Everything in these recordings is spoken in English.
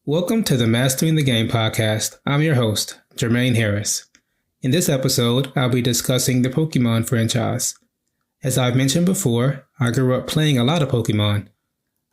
Welcome to the Mastering the Game podcast. I'm your host, Jermaine Harris. In this episode, I'll be discussing the Pokémon franchise. As I've mentioned before, I grew up playing a lot of Pokémon.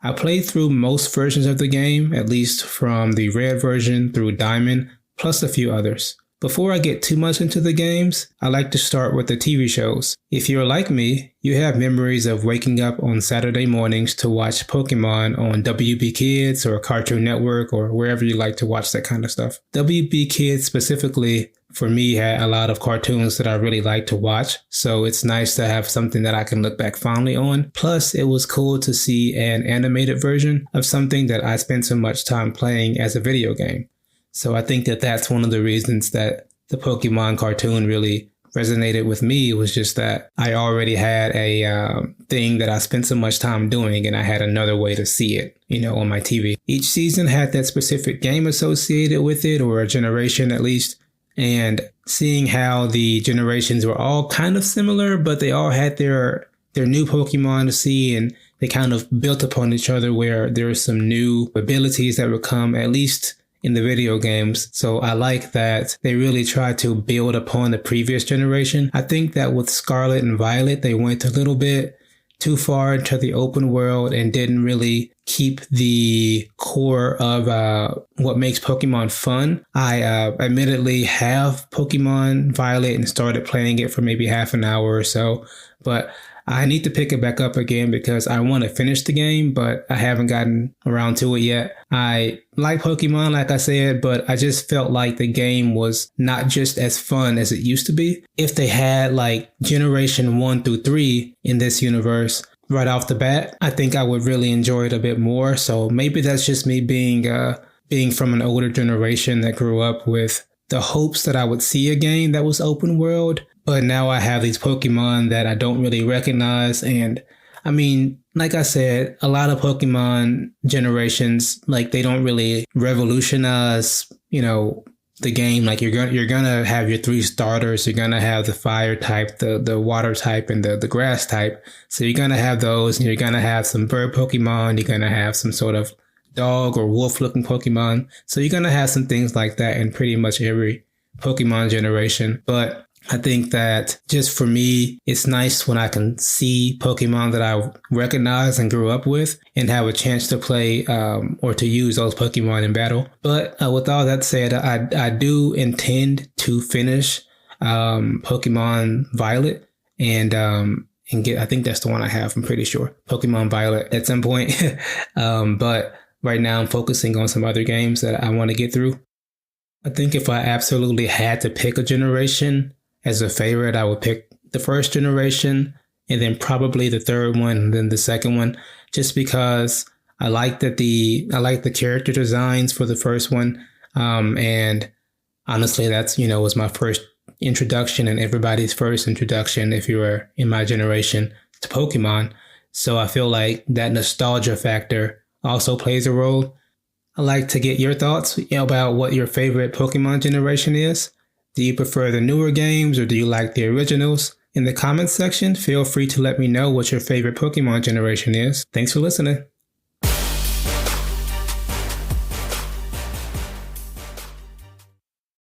I played through most versions of the game, at least from the red version through Diamond, plus a few others. Before I get too much into the games, I like to start with the TV shows. If you're like me, you have memories of waking up on Saturday mornings to watch Pokémon on WBKids or Cartoon Network or wherever you like to watch that kind of stuff. WBKids specifically, for me, had a lot of cartoons that I really like to watch, so it's nice to have something that I can look back fondly on. Plus, it was cool to see an animated version of something that I spent so much time playing as a video game. So I think that that's one of the reasons that the Pokemon cartoon really resonated with me, was just that I already had a thing that I spent so much time doing, and I had another way to see it, on my TV. Each season had that specific game associated with it, or a generation at least, and seeing how the generations were all kind of similar, but they all had their new Pokemon to see, and they kind of built upon each other where there were some new abilities that would come, at least in the video games. So I like that they really tried to build upon the previous generation. I think that with Scarlet and Violet, they went a little bit too far into the open world and didn't really keep the core of what makes Pokemon fun. I admittedly have Pokemon Violet and started playing it for maybe half an hour or so, but I need to pick it back up again because I want to finish the game, but I haven't gotten around to it yet. I like Pokemon, like I said, but I just felt like the game was not just as fun as it used to be. If they had like generation 1 through 3 in this universe right off the bat, I think I would really enjoy it a bit more. So maybe that's just me being from an older generation that grew up with the hopes that I would see a game that was open world. But now I have these Pokemon that I don't really recognize. And I mean, like I said, a lot of Pokemon generations, like they don't really revolutionize, the game. Like you're gonna have your 3 starters. You're gonna have the fire type, the water type, and the grass type. So you're gonna have those, and you're gonna have some bird Pokemon. You're gonna have some sort of dog or wolf looking Pokemon. So you're gonna have some things like that in pretty much every Pokemon generation. But I think that just for me, it's nice when I can see Pokemon that I recognize and grew up with and have a chance to play or to use those Pokemon in battle. But with all that said, I do intend to finish Pokemon Violet and get, I think that's the one I have, I'm pretty sure, Pokemon Violet at some point. But right now I'm focusing on some other games that I want to get through. I think if I absolutely had to pick a generation as a favorite, I would pick the first generation and then probably the third one and then the second one, just because I like the character designs for the first one. And honestly, that's, was my first introduction and everybody's first introduction, if you were in my generation, to Pokemon. So I feel like that nostalgia factor also plays a role. I'd like to get your thoughts about what your favorite Pokemon generation is. Do you prefer the newer games or do you like the originals? In the comments section, feel free to let me know what your favorite Pokemon generation is. Thanks for listening.